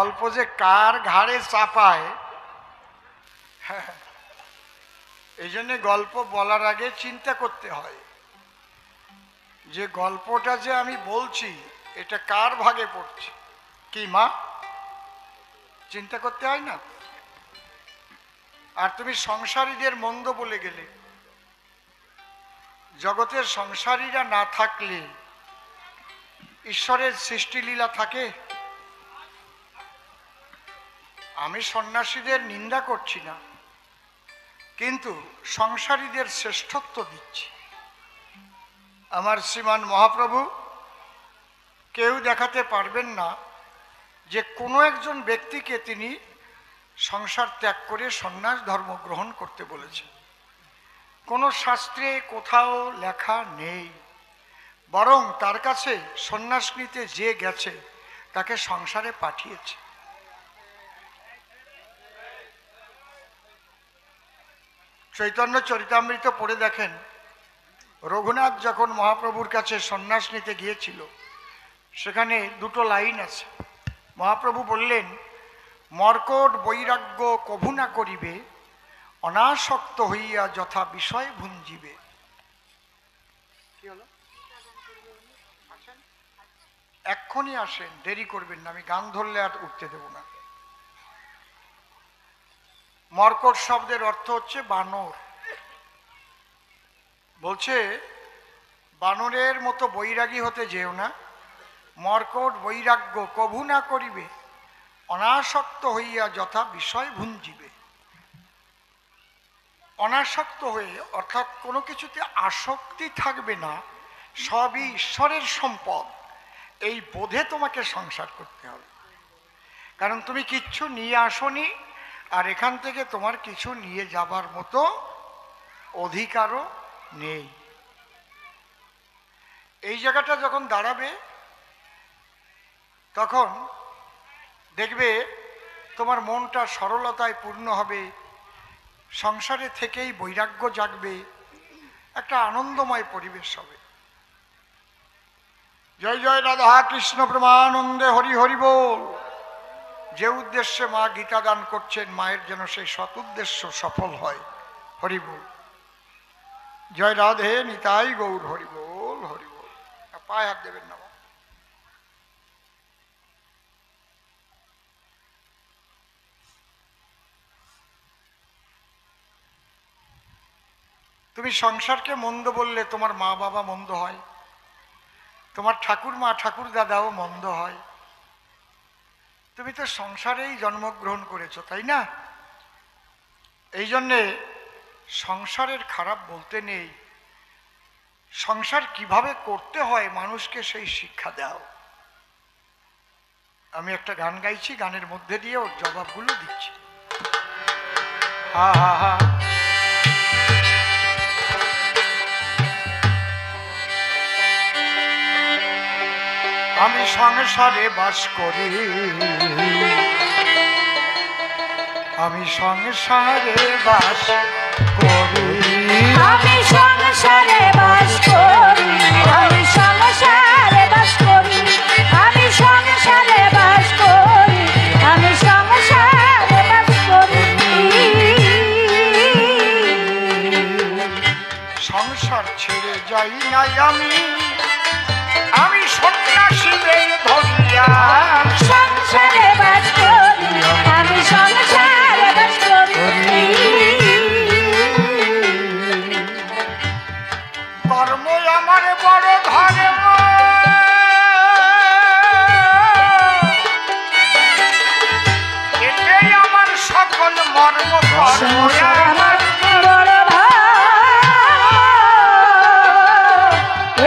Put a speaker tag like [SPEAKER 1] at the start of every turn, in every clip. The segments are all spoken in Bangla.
[SPEAKER 1] গল্প যে কার ঘাড়ে চাপায়, এই জন্য গল্প বলার আগে চিন্তা করতে হয় যে গল্পটা যে আমি বলছি এটা কার ভাগে পড়ছে। কি মা, চিন্তা করতে হয় না? আর তুমি সংসারীদের মন্দ বলে গেলে, জগতের সংসারীরা না থাকলে ঈশ্বরের সৃষ্টিলীলা থাকে? আমি সন্ন্যাসীদের নিন্দা করছি না, কিন্তু সংসারীদের শ্রেষ্ঠত্ব দিচ্ছি। আমার শ্রীমান মহাপ্রভু কেউ দেখাতে পারবেন না যে কোনো একজন ব্যক্তিকে তিনি সংসার ত্যাগ করে সন্ন্যাস ধর্ম গ্রহণ করতে বলেছেন। কোনো শাস্ত্রে কোথাও লেখা নেই, বরং তার কাছে সন্ন্যাস নিতে যে গেছে তাকে সংসারে পাঠিয়েছে। চৈতন্য চরিতামৃত পড়ে দেখেন, রঘুনাথ যখন মহাপ্রভুর কাছে সন্ন্যাস নিতে গিয়েছিল, সেখানে দুটো লাইন আছে। মহাপ্রভু বললেন, মর্কট বৈরাগ্য কভু না করিবে, অনাসক্ত হইয়া যথা বিষয় ভুঞ্জিবে। কি হলো? এক্ষুনি আসেন, দেরি করবেন না, আমি গান ধরলে আর উঠতে দেব না। মর্কট শব্দের অর্থ হচ্ছে বানর। বলছে বানরের মতো বৈরাগী হতে যেও না, মর্কট বৈরাগ্য কভু না করিবে, অনাসক্ত হইয়া যথা বিষয় ভুঞ্জিবে। অনাসক্ত হয়ে অর্থাৎ কোনো কিছুতে আসক্তি থাকবে না, সবই ঈশ্বরের সম্পদ, এই বোধে তোমাকে সংসার করতে হবে। কারণ তুমি কিচ্ছু নিয়ে আসনি, আর এখান থেকে তোমার কিছু নিয়ে যাবার মতো অধিকারও নেই। এই জায়গাটা যখন দাঁড়াবে তখন দেখবে তোমার মনটা সরলতায় পূর্ণ হবে, সংসারে থেকেই বৈরাগ্য জাগবে, একটা আনন্দময় পরিবেশ হবে। জয় জয় রাধা কৃষ্ণ প্রেমানন্দে হরি হরি বল। যে উদ্দেশ্যে মা গীতা দান করছেন, মায়ের যেন সেই সৎ উদ্দেশ্য সফল হয়। হরি বল। জয় রাধে নিতাই গৌর হরি বল হরি বল। পায়ে হাত দেবেন না। তুমি সংসারকে মন্দ বললে তোমার মা বাবা মন্দ হয়, তোমার ঠাকুর মা ঠাকুর দাদাও মন্দ হয়। তুমি তো সংসারেই জন্মগ্রহণ করেছো, তাই না? এই জন্যে সংসারের খারাপ বলতে নেই, সংসার কিভাবে করতে হয় মানুষকে সেই শিক্ষা দাও। আমি একটা গান গাইছি, গানের মধ্যে দিয়ে ওর জবাবগুলো দিচ্ছি। হা হা হা। আমি সংসারে বাস করি, আমি সংসারে বাস করি,
[SPEAKER 2] আমি সংসারে বাস করি, আমি সংসারে বাস করি, আমি সংসারে বাস করি, আমি সংসারে বাস করি।
[SPEAKER 1] সংসার ছেড়ে যাই নাই আমি, আমি সন্ন্যাসীদের ধরিয়া
[SPEAKER 2] সংসারে বাস করি, আমি সংসারে বাস করি।
[SPEAKER 1] কর্ম আমার বড় ধর্ম, এটাই আমার সকল মর্ম। কর্ম আমার
[SPEAKER 2] বড়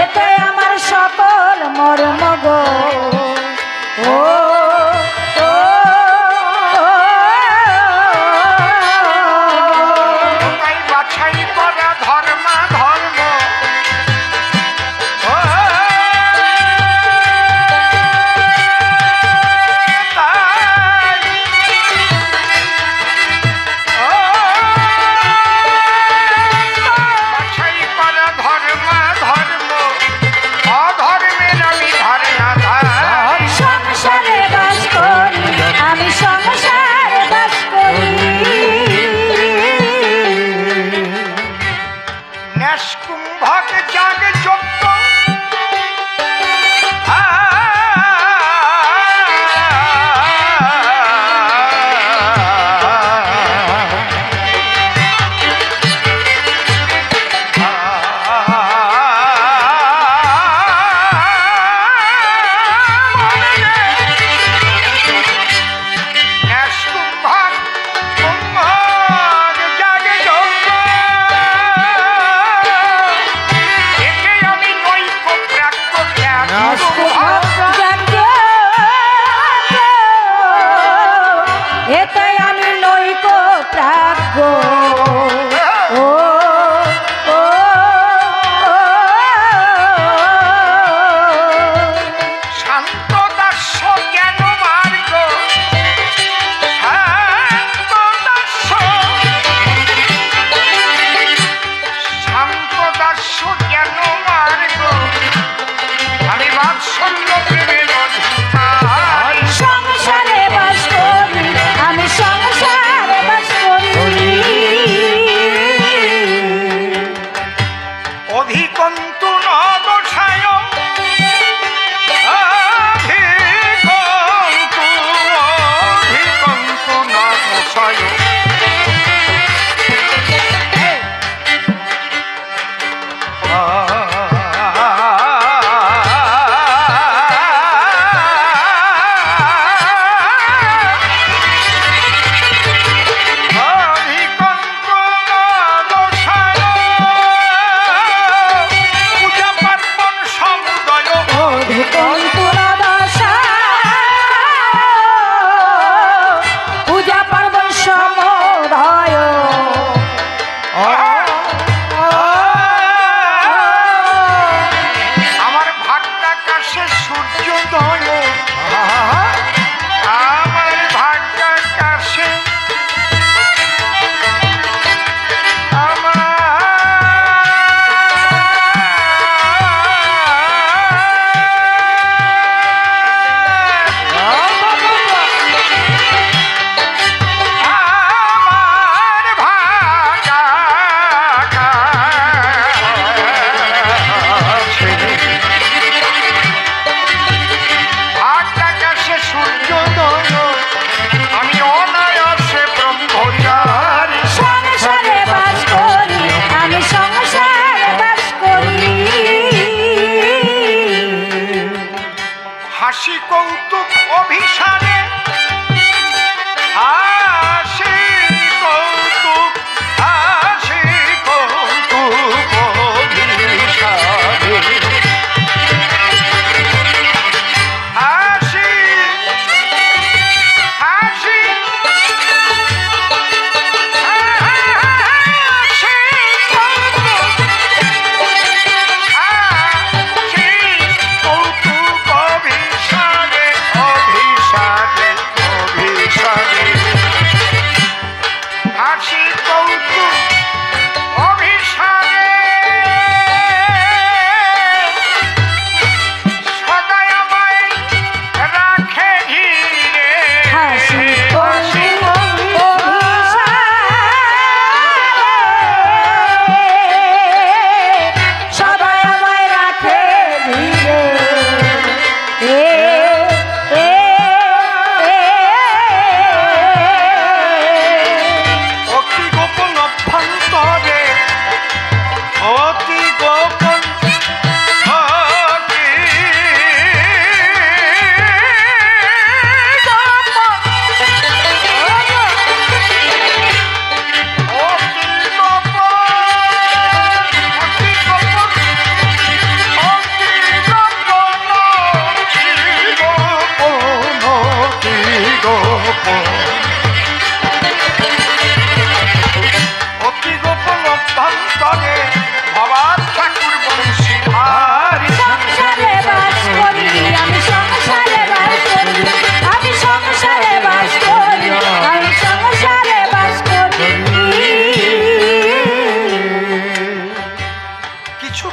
[SPEAKER 2] এতে আমার সকল মর্ম গো। ও
[SPEAKER 1] তাই বাছাই করা ধর্ম ধর্ম, বাছাই করা ধর্ম ধর্ম, অধর্মের আমি ধারে না ধার।
[SPEAKER 2] সংসারে বাস করি,
[SPEAKER 1] ন্যাস কুম্ভক যাগ যজ্ঞ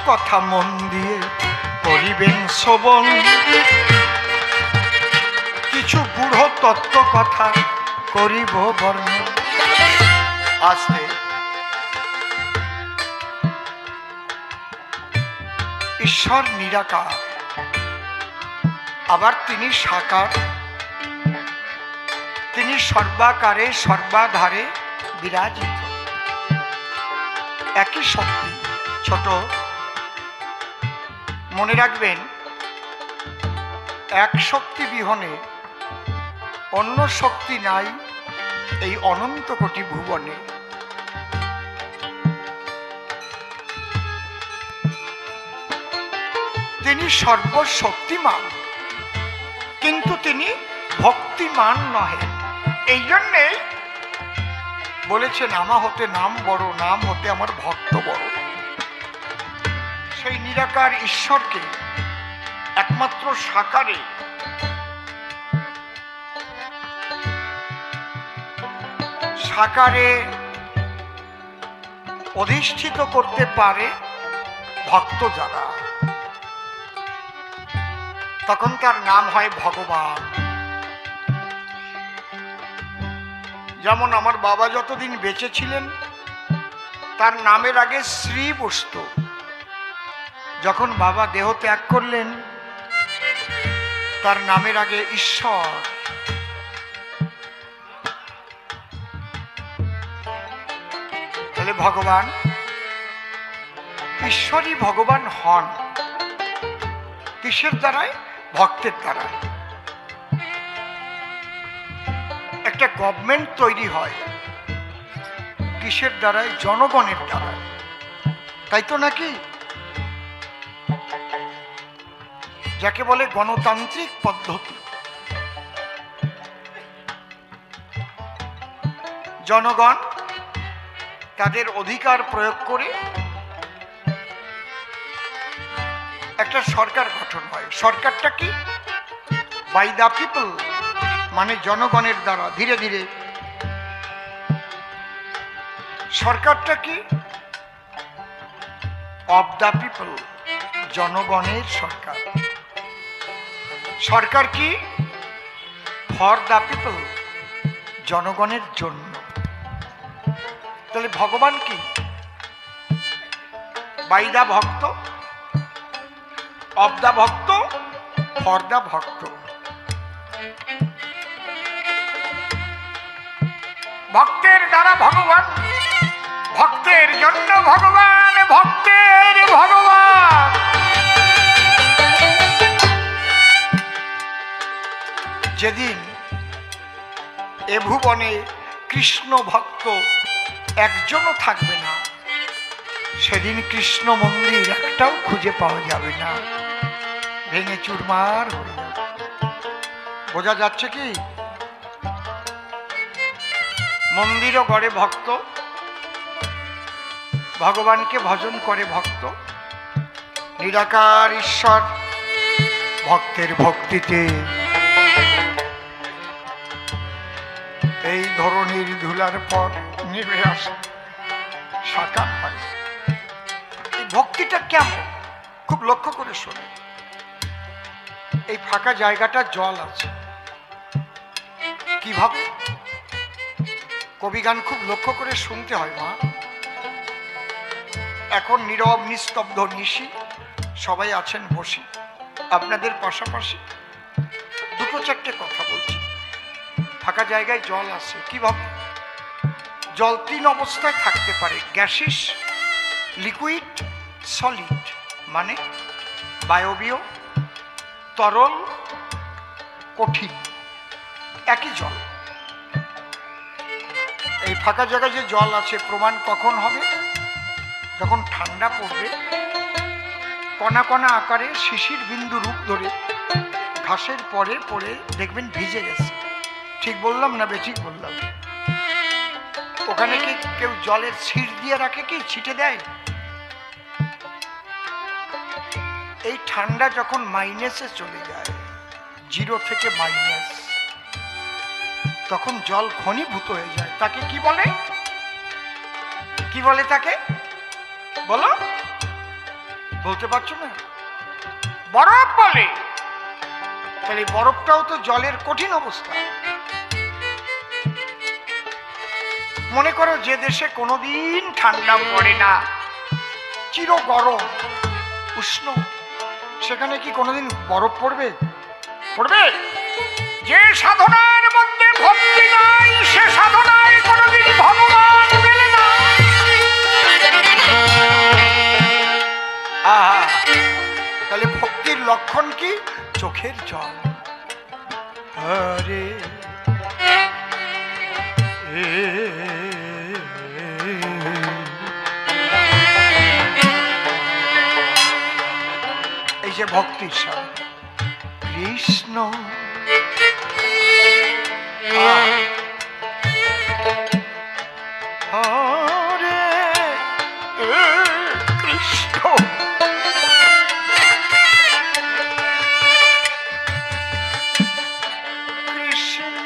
[SPEAKER 1] কথা মন দিয়ে করিবেন শ্রবণ, কিছু গূঢ় তত্ত্ব কথা করিব বর্ণন। আস্তে ঈশ্বর নিরাকার, আবার তিনি সাকার, তিনি সর্বাকারে সর্বাধারে বিরাজিত। একই শক্তি। ছোট মনে রাখবেন, এক শক্তি বিহনে অন্য শক্তি নাই এই অনন্ত কোটি ভুবনে। তিনি সর্বশক্তিমান, কিন্তু তিনি ভক্তিমান নহে। এই জন্যে বলেছেন, আমা হতে নাম বড়, নাম হতে আমার ভক্ত বড়। সেই নিরাকার ঈশ্বরকে একমাত্র সাকারে সাকারে অধিষ্ঠিত করতে পারে ভক্ত যারা, তখন তার নাম হয় ভগবান। যেমন আমার বাবা যতদিন বেঁচে ছিলেন তার নামের আগে শ্রী বসত। যখন বাবা দেহ ত্যাগ করলেন তার নামের আগে ঈশ্বর। তাহলে ভগবান, ঈশ্বরই ভগবান হন। কিসের দ্বারায়? ভক্তের দ্বারায়। একটা গভর্নমেন্ট তৈরি হয় কিসের দ্বারায়? জনগণের দ্বারায়, তাই তো নাকি? যাকে বলে গণতান্ত্রিক পদ্ধতি। জনগণ তাদের অধিকার প্রয়োগ করে একটা সরকার গঠন হয়। সরকারটা কি? বাই দ্য পিপল, মানে জনগণের দ্বারা। ধীরে ধীরে সরকারটা কি? অফ দ্য পিপল, জনগণের সরকার। সরকার কি? ফর দ্য পিপল, জনগণের জন্য। তাহলে ভগবান কি? বাই দ্য ভক্ত, অফ দ্য ভক্ত, ফর দ্য ভক্ত। ভক্তের দ্বারা ভগবান, ভক্তের জন্য ভগবান, ভক্তের ভগবান। যেদিন এ ভুবনে কৃষ্ণ ভক্ত একজনও থাকবে না, সেদিন কৃষ্ণ মন্দির একটাও খুঁজে পাওয়া যাবে না, ভেঙে চুরমার হয়ে যাবে। বোঝা যাচ্ছে কি? মন্দিরও গড়ে ভক্ত, ভগবানকে ভজন করে ভক্ত। নিরাকার ঈশ্বর ভক্তের ভক্তিতে এই ধরনের ধুলার পর নেমে আসে, সাকার হয়। এই ভক্তিটা কেমন? খুব লক্ষ্য করে শোনে। এই ফাঁকা জায়গাটা জল আছে, কিভাবে? কবিগান খুব লক্ষ্য করে শুনতে হয় মা। এখন নীরব নিস্তব্ধ নিশি, সবাই আছেন বসে আপনাদের পাশাপাশি। দুটো চারটে কথা বলছি। ফাঁকা জায়গায় জল আছে, কিভাবে? জল তিন অবস্থায় থাকতে পারে: গ্যাসিস, লিকুইড, সলিড। মানে বায়বীয়, তরল, কঠিন, একই জল। এই ফাঁকা জায়গায় যে জল আছে প্রমাণ কখন হবে? যখন ঠান্ডা পড়বে, কণা কণা আকারে শিশির বিন্দু রূপ ধরে ঘাসের পরে পড়ে দেখবেন ভিজে গেছে। ঠিক বললাম না বেঠিক বললাম? ওখানে কি কেউ জলের ছিট দিয়ে রাখে? কি ছিটে দেয়? এই ঠান্ডা যখন মাইনাসে চলে যায়, 0 থেকে মাইনাস, তখন জল ঘনীভূত হয়ে যায়। তাকে কি বলে? কি বলে তাকে? বলো, বলতে পারছো না? বরফ বলে। তাহলে বরফটাও তো জলের কঠিন অবস্থা। মনে করো যে দেশে কোনোদিন ঠান্ডা পড়ে না, চির গরম, উষ্ণ, সেখানে কি কোনোদিন বরফ পড়বে? পড়বে? যে সাধনার মধ্যে ভক্তি নাই সে সাধনায় কোনোদিন ভগবান মেলে না। আহা, তাহলে ভক্তির লক্ষণ কি? চোখের জল। আরে এই যে ভক্তির স্বাদ, কৃষ্ণ হরে কৃষ্ণ কৃষ্ণ কৃষ্ণ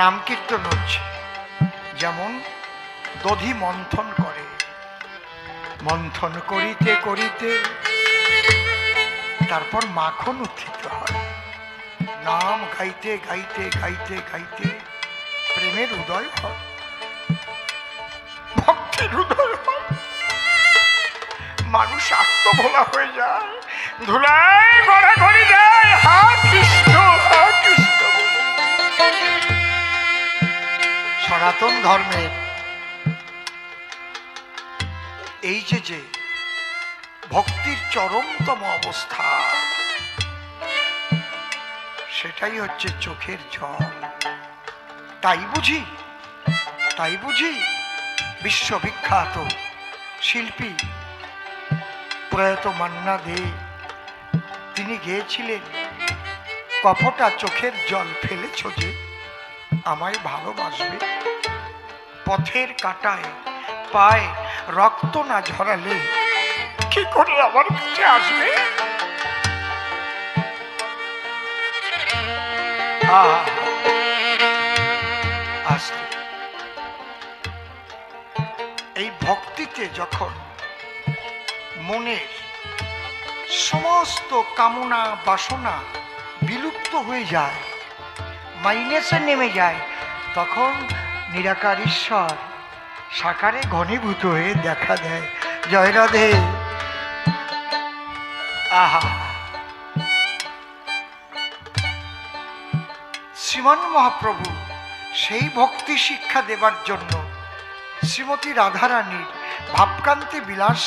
[SPEAKER 1] নাম কীর্তন হচ্ছে, যেমন দধি মন্থন করে, মন্থন করিতে করিতে তারপর মাখন উত্থিত হয়। নাম গাইতে গাইতে গাইতে গাইতে প্রেমের উদয় হয়, ভক্তির উদয় হয়, মানুষ আত্মভোলা হয়ে যায়, ধুলায় গড়াগড়ি যায়, হা কৃষ্ণ হা কৃষ্ণ। সনাতন ধর্মের এই যে ভক্তির চরমতম অবস্থা, সেটাই হচ্ছে চোখের জল। তাই বুঝি বিশ্ববিখ্যাত শিল্পী প্রয়াত মান্না দে তিনি গেয়েছিলেন, কপটা চোখের জল ফেলেছ যে আমায় ভালোবাসবে, পথের কাঁটায় পায়ে রক্ত না ঝরালে কি করে আমার কাছে আসবে। আস্তে এই ভক্তিতে যখন মনের সমস্ত কামনা বাসনা বিলুপ্ত হয়ে যায়, মাইনাসে নেমে যায়, তখন নিরাকার ঈশ্বর সাকারে ঘনীভূত হয়ে দেখা দেয়। জয় রাধে। আহা, শ্রীমান মহাপ্রভু সেই ভক্তি শিক্ষা দেবার জন্য শ্রীমতী রাধারানীর ভাবকান্তি বিলাস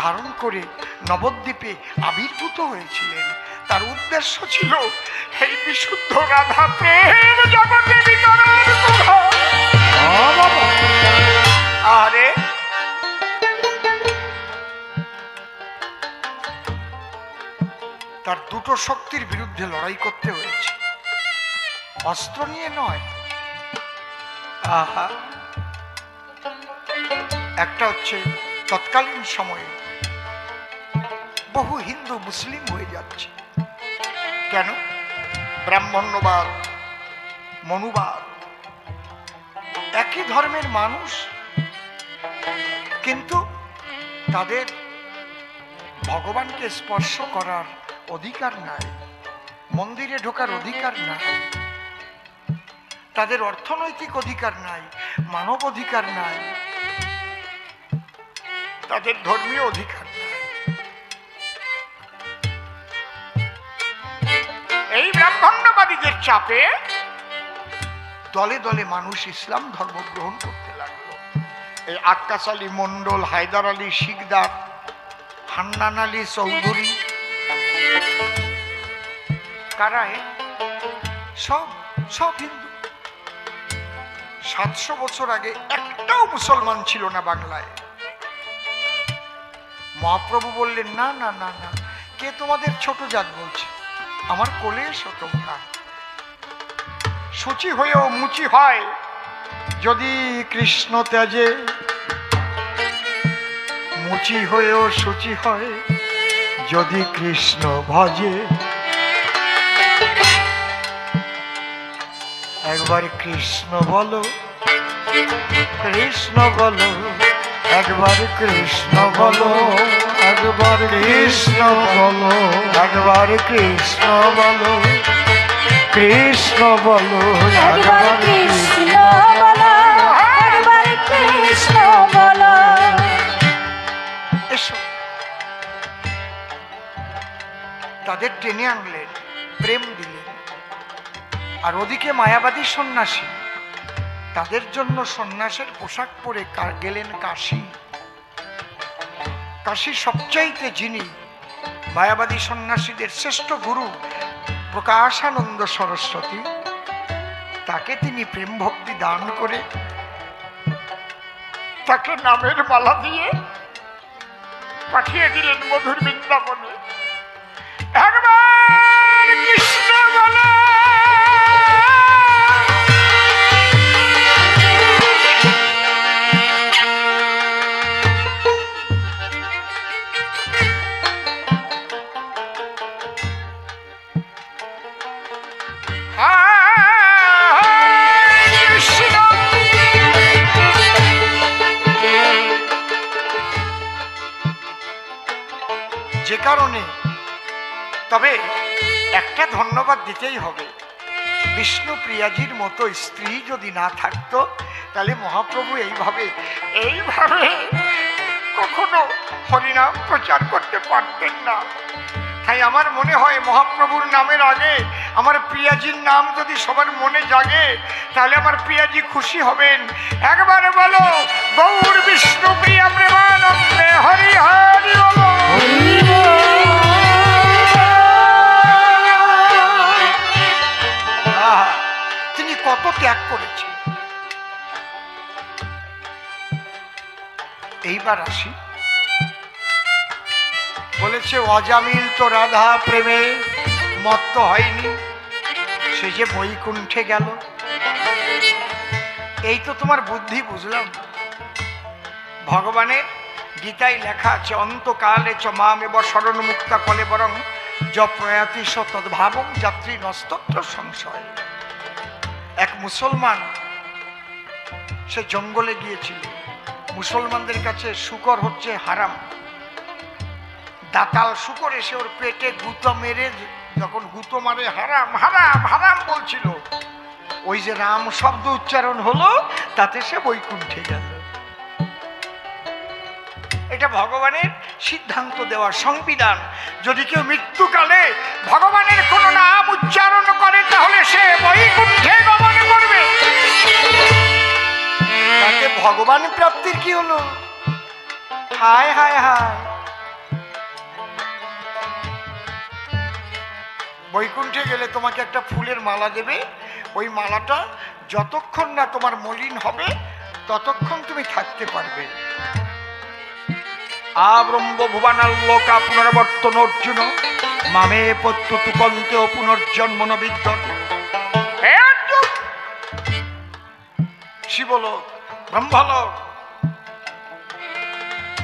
[SPEAKER 1] ধারণ করে নবদ্বীপে আবির্ভূত হয়েছিলেন। তার উদ্দেশ্য ছিল এই বিশুদ্ধ রাধা প্রেম জগতে বিতরণ করা। আরে তার দুটো শক্তির বিরুদ্ধে লড়াই করতে হয়েছে, অস্ত্র নিয়ে নয়। আহা, একটা হচ্ছে তৎকালীন সময়ে বহু হিন্দু মুসলিম হয়ে যাচ্ছে। কেন? ব্রাহ্মণ্যবাদ, মনুবাদ, একই ধর্মের মানুষ, কিন্তু তাদের ভগবানকে স্পর্শ করার অধিকার নাই, মন্দিরে ঢোকার অধিকার নাই, তাদের অর্থনৈতিক অধিকার নাই, মানব অধিকার নাই, তাদের ধর্মীয় অধিকার নাই। এই ব্রাহ্মণ্যবাদীদের চাপে দলে দলে মানুষ ইসলাম ধর্ম গ্রহণ করতে লাগলো। এই আক্কাস আলী মন্ডল, হায়দার আলী শিকদার, হান্নান আলী চৌধুরী, কারা? সব সব হিন্দু। 700 বছর আগে একটাও মুসলমান ছিল না বাংলায়। মহাপ্রভু বললেন, না না না না, কে তোমাদের ছোট জাত বলছে? আমার কোলে এসো তোমরা। সূচি হয়েও মুচি হয় যদি কৃষ্ণ ত্যাজে, মুচি হয়েও সূচি হয় যদি কৃষ্ণ ভজে। একবার কৃষ্ণ বলো, কৃষ্ণ বলো, একবার কৃষ্ণ বলো, একবার কৃষ্ণ বলো, একবার কৃষ্ণ বলো, কৃষ্ণ বলো,
[SPEAKER 2] একবার কৃষ্ণ বলো, একবার কৃষ্ণ বলো।
[SPEAKER 1] এসো। তাদের টেনে আনলেন, প্রেম দিলেন। আর ওদিকে মায়াবাদী সন্ন্যাসী, তাদের জন্য সন্ন্যাসের পোশাক পরে গেলেন কাশী। কাশী সবচাইতে যিনি মায়াবাদী সন্ন্যাসীদের শ্রেষ্ঠ গুরু প্রকাশানন্দ সরস্বতী, তাকে তিনি প্রেম ভক্তি দান করে তাকে নামের মালা দিয়ে পাঠিয়ে দিলেন মধুর বৃন্দাবনে। একবার কৃষ্ণ বলো, যে কারণে তবে একটা ধন্যবাদ দিতেই হবে, বিষ্ণু প্রিয়াজির মতো স্ত্রী যদি না থাকতো তাহলে মহাপ্রভু এইভাবে কখনো হরিনাম প্রচার করতে পারতেন না। তাই আমার মনে হয় মহাপ্রভুর নামের আগে আমার প্রিয়াজির নাম যদি সবার মনে জাগে তাহলে আমার প্রিয়াজি খুশি হবেন। একবার বলো, গৌর বিষ্ণু প্রিয়া প্রেমানন্দে হরি হরি বলো। তিনি কত ত্যাগ করেছেন। এইবার আসি, বলেছে অজামিল তো রাধা প্রেমে মত্ত হয়নি, সে যে বৈকুণ্ঠে গেল। এই তো তোমার বুদ্ধি বুঝলাম। ভগবানের গীতায় লেখা আছে, অন্তকালে চ মামেব শরণ মুক্তা কলে বরং য প্রয়াতি স তদ্ভাবং যাত্রী নস্তত্র সংশয়। এক মুসলমান সে জঙ্গলে গিয়েছিল। মুসলমানদের কাছে শূকর হচ্ছে হারাম। দাতাল শূকর এসে ওর পেটে গুঁতো মেরে, যখন গুঁতো মারে হারাম হারাম হারাম বলছিল, ওই যে রাম শব্দ উচ্চারণ হলো, তাতে সে বৈকুণ্ঠে গেল। এটা ভগবানের সিদ্ধান্ত দেওয়া সংবিধান। যদি কেউ মৃত্যুকালে ভগবানের কোন নাম উচ্চারণ করে তাহলে সে বৈকুণ্ঠে গমন করবে। তাতে ভগবান প্রাপ্তির কি হলো? হায় হায় হায়। বৈকুণ্ঠে গেলে তোমাকে একটা ফুলের মালা দেবে, ওই মালাটা যতক্ষণ না তোমার মলিন হবে ততক্ষণ তুমি থাকতে পারবে। আব্রহ্ম ভুবনাল্লোকা পুনর্বর্তন অর্জুন মামে পত্যতু কন্তে পুনর্জন্ম ন বিদ্যতে। হে অর্জুন, শিবলোক, ব্রহ্মলোক,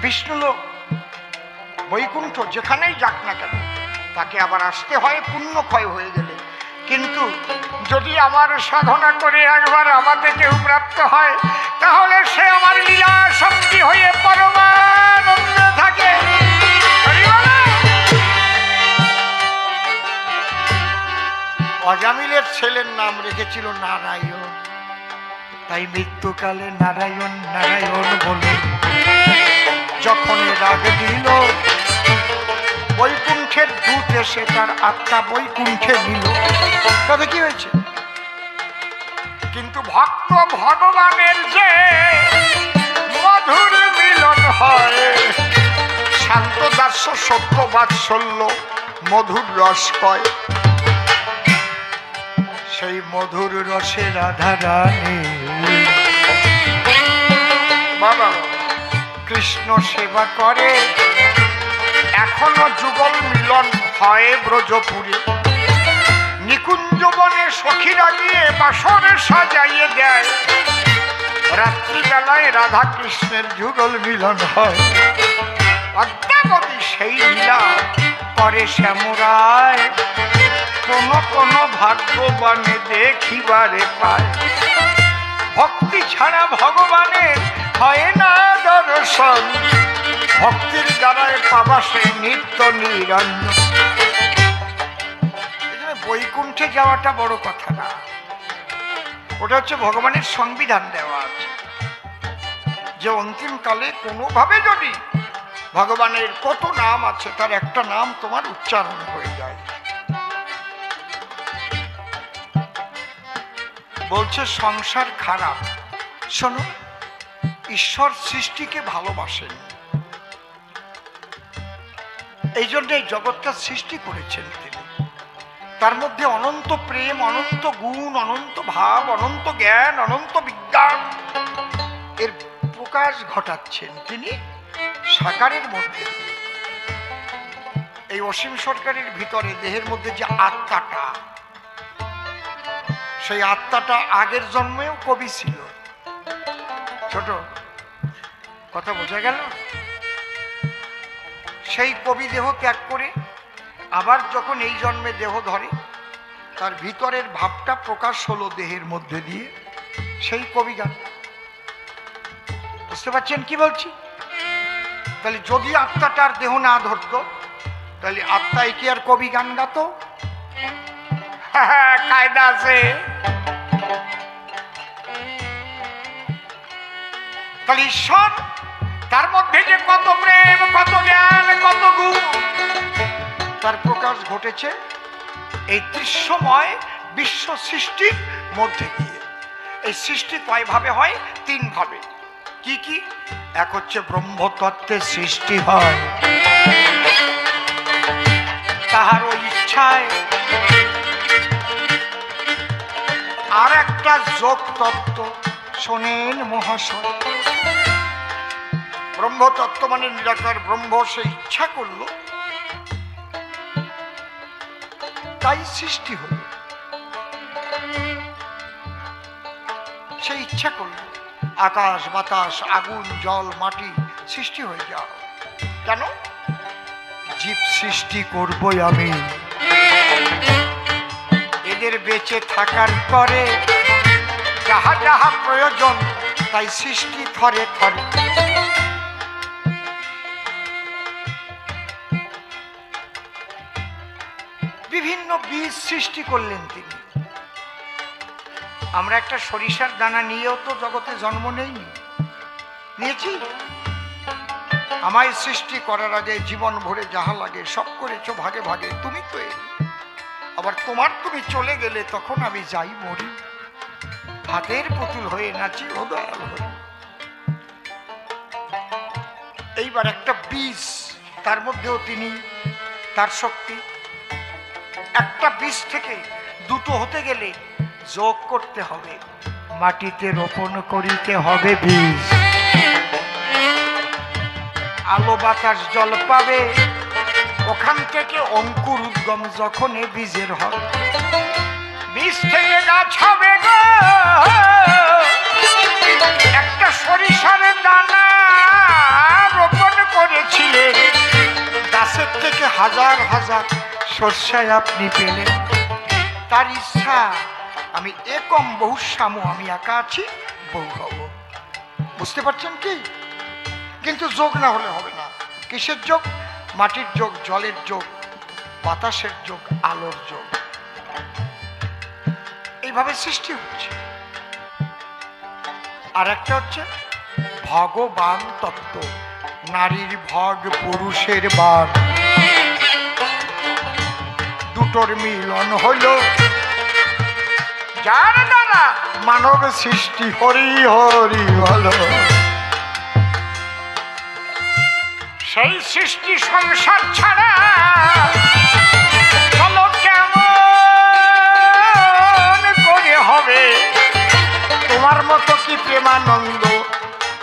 [SPEAKER 1] বিষ্ণুলোক, বৈকুণ্ঠ যেখানেই যাক না কেন তাকে আবার আসতে হয় পুণ্য ক্ষয় হয়ে গেলে। কিন্তু যদি আমার সাধনা করে একবার আমাকে কেউ প্রাপ্ত হয় তাহলে সে আমার লীলা শক্তি হয়ে পরমানন্দে থাকে। অজামিলের ছেলের নাম রেখেছিল নারায়ণ, তাই মৃত্যুকালে নারায়ণ নারায়ণ বলে যখন রাগ দিল, বৈকুণ্ঠের দূত এসে তার আত্মা বৈকুণ্ঠে নিল। তবে কি হয়েছে? কিন্তু ভক্ত ভগবানের যে মধুর মিলন হয়, শান্ত দাস্য সত্য বাৎসল্য মধুর রস কয়, সেই মধুর রসে রাধা রানী বাবা কৃষ্ণ সেবা করে। এখনো যুগল মিলন হয় ব্রজপুরে, নিকুঞ্জ বনে সখীরা গিয়ে বাসর সাজাইয়ে দেয়, রাত্রিবেলায় রাধা কৃষ্ণের যুগল মিলন হয়। অদ্যাবধি সেই লীলা করে শ্যামরায়, কোন কোন ভাগ্যবানে দেখিবারে পায়। ভক্তি ছাড়া ভগবানের হয় না দর্শন, ভক্তির দ্বারায় পাবা সে নিত্য নিরঞ্জন। বৈকুণ্ঠে যাওয়াটা বড় কথা না, ওটা হচ্ছে ভগবানের সংবিধান দেওয়া আছে যে অন্তিমকালে কোনোভাবে যদি ভগবানের কত নাম আছে তার একটা নাম তোমার উচ্চারণ হয়ে যায়। বলছে সংসার খারাপ। শোনো, ঈশ্বর সৃষ্টিকে ভালোবাসেন, এই জন্য এই জগৎটা সৃষ্টি করেছেন তিনি। তার মধ্যে অনন্ত প্রেম, অনন্ত গুণ, অনন্ত ভাব, অনন্ত জ্ঞান, অনন্ত বিজ্ঞান এর প্রকাশ ঘটাচ্ছেন তিনি সাকারের মধ্যে। এই অসীম সরকারের ভিতরে দেহের মধ্যে যে আত্মাটা, সেই আত্মাটা আগের জন্মেও কবি ছিল। ছোট কথা বোঝা গেল? সেই কবি দেহ ত্যাগ করে আবার যখন এই জন্মে দেহ ধরে, তার ভিতরের ভাবটা প্রকাশ হলো দেহের মধ্যে দিয়ে, সেই কবি গান। বুঝতে পারছেন কি বলছি? তাহলে যদি আত্মাটার দেহ না ধরত তাহলে আত্মায় কি আর কবি গান গাত? কায়দা আছে। তাহলে ঈশ্বর, তার মধ্যে যে কত প্রেম, কত জ্ঞান, কত গুণ, তার প্রকাশ ঘটেছে এই দৃশ্যময় বিশ্ব সৃষ্টির মধ্যে দিয়ে। এই সৃষ্টি কয় ভাবে হয়? তিন ভাবে। কি কি? এক হচ্ছে ব্রহ্মতত্ত্বের সৃষ্টি হয়, তাহার ওই ইচ্ছায়। আর একটা যোগ তত্ত্ব, শোনেন মহাশয়, ব্রহ্মতত্ত্ব মানে নিরাকার ব্রহ্ম, সে ইচ্ছা করলো তাই সৃষ্টি হল। সে ইচ্ছা করলো আকাশ বাতাস আগুন জল মাটি সৃষ্টি হয়ে যাও। কেন? জীব সৃষ্টি করবই আমি, এদের বেঁচে থাকার পরে যাহা যাহা প্রয়োজন তাই সৃষ্টি থরে থরে। বিভিন্ন বীজ সৃষ্টি করলেন তিনি। আমরা একটা সরিষার দানা নিয়েও তো জগতে জন্ম নেইনি, নিয়েছি? আমায় সৃষ্টি করার আগে জীবন ভরে যাহা লাগে সব করেছো ভাগে ভাগে, তুমি তো এলি। আবার তোমার তুমি চলে গেলে তখন আমি যাই মরি, হাতের পুতুল হয়ে নাচি ও দয়াল হয়ে। এইবার একটা বীজ, তার মধ্যেও তিনি তার শক্তি। একটা বীজ থেকে দুটো হতে গেলে যোগ করতে হবে, মাটিতে রোপণ করিতে হবে বীজ। আলো বাতাস জল পাবে, ওখান থেকে অঙ্কুর উদ্গম যখন এ বীজের হবে, বীজ থেকে গাছ হবে গো। একটা সরিষার দানা রোপণ করেছিলেন, গাছের থেকে হাজার হাজার সর্ষায় আপনি পেলেন। তার ইচ্ছা আমি একম বহুশ্যামু, আমি একা আছি, বহু হব। বুঝতে পারছেন কি? কিন্তু যোগ না হলে হবে না। কিসের যোগ? মাটির যোগ, জলের যোগ, বাতাসের যোগ, আলোর যোগ। এইভাবে সৃষ্টি হচ্ছে। আর একটা হচ্ছে ভগবান তত্ত্ব, নারীর ভগ পুরুষের বান, দুটোর মিলন হলো, যার দ্বারা মানব সৃষ্টি হরি হরি হলো। সেই সৃষ্টি সংসার ছাড়া চলো কেমন করে হবে? তোমার মতো কি প্রেমানন্দ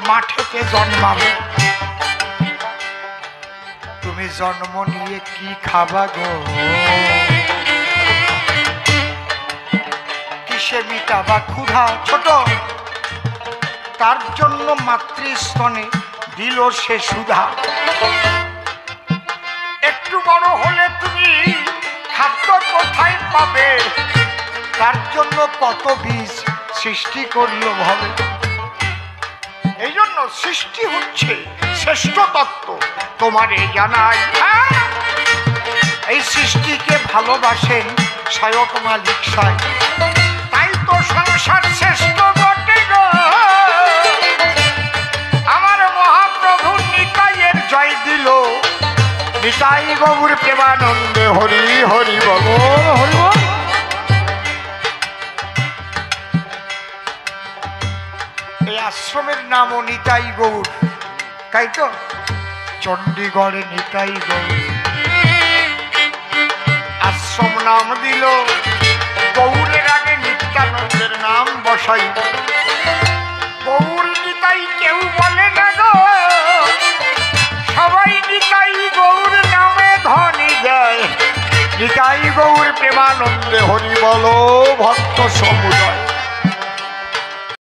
[SPEAKER 1] মাঠেতে জন্মাবে? তুমি জন্ম নিয়ে কি খাবা গো? কিসে মিটাবা ক্ষুধা? ছোট, তার জন্য মাতৃস্তনে দিল সে সুধা। একটু বড় হলে তুমি খাদ্য কোথায় পাবে? তার জন্য কত বীজ সৃষ্টি করলো ভাবে। এই জন্য সৃষ্টি হচ্ছে শ্রেষ্ঠ তত্ত্ব, তোমার এই জানাই। এই সৃষ্টিকে ভালোবাসেন সায়ক মালিক সায়, তাই তো সংসার শ্রেষ্ঠ বটে গো। আমার মহাপ্রভু নিতাইয়ের জয় দিল, নিতাই গৌর প্রেমানন্দে হরি হরি বল হরি বল। এই আশ্রমের নামও নিতাই গৌর, তাই তো? চণ্ডীগড়ে নিতাই গৌর আশ্রম নাম দিল, গৌরের আগে নিত্যানন্দের নাম বসাই। গৌর নিতাই কেউ বলে না গো, সবাই নিতাই গৌর নামে ধ্বনি দেয়। নিতাই গৌর প্রেমানন্দে হরি বল ভক্ত সমুদয়।